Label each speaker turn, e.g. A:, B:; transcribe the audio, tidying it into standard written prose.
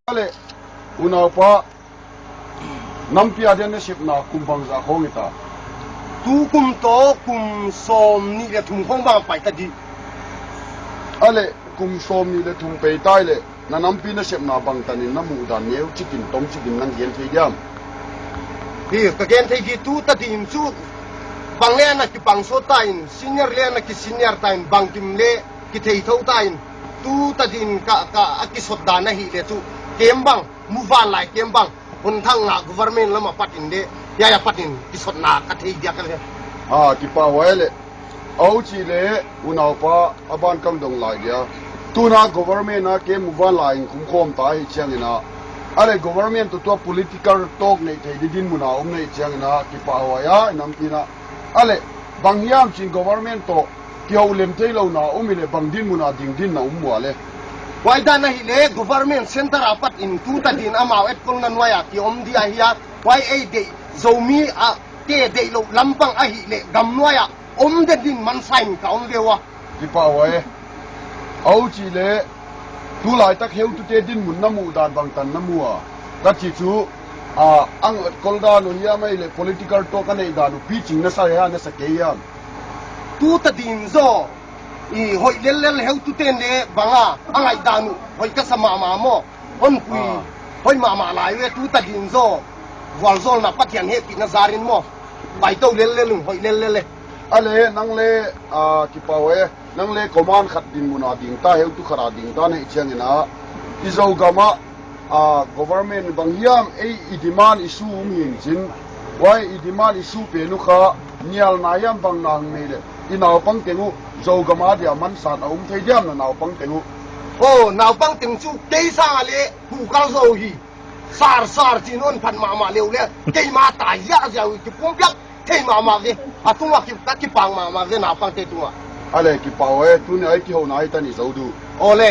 A: Ale unapa nampia dia ship na kumbang za khong ita
B: tu kum to kum som ni le thum khong bang pai ta di
A: ale kum som ni le thum pe tai le na nampi na ship na bang tanin na mu dan neu chikin tom chikin nang gen thei diam
B: hi ka gen thei gi tu ta din chu bang le na ki bang so tain senior le na ki senior tain bang kim le ki thei thau tain tu ta din ka ki sot da na hi le chu kembang muvan lai kembang hun thang nga government lama patin de ya patin kisot na ka thei dia ka le
A: ki pa wele au chi le unapa aban kam dong lai dia tuna government na ke muvan lai kum khom ta hi changina ale government to political talk nei thei din muna nei changina ki pa wa ya nampina ale bangyam chin government to kiau lem thei lo na umile bangdin muna ding na umwale
B: why da na hile government center apat in tu ta din amaw et kong nan waya ki om dia hiya why a de zomi a te de lo lampang a hile gam waya om de din man sain ka om dewa
A: ki pa wa au chi le tu lai tak heu tu te din mun namu dan bang tan namu a ka chi chu ang kol da no hiya mai le political talk anei da nu pitching na sa ya na sa ke ya
B: tu ta din zo i hoi lel heu tu ten le banga angai danu hoi ka sama ma mo on pui hoi ma lai we tu ta din zo wal zol na pathian he pi na zarin mo bai to lel hoi lel
A: ale nang le ki pawe nang le command khat din muna ding ta heu tu khara ding ta nei changina izo gama government bangyam idiman isu min jin wai idiman isu pe nu kha nial na yam bang nang mele inaw pang tengu zo gama dia man san aum thei diam na naw pang tengu
B: naw pang teng chu ke sa le hu kal zo hi sar chin on phan ma leu le ke ma ta ya ja ki pum plak thei ma ge atunga ki ta ki pang ma ge naw pang te tunga
A: ale ki pawe tu ne ai ki ho nai ta ni zo du
B: ole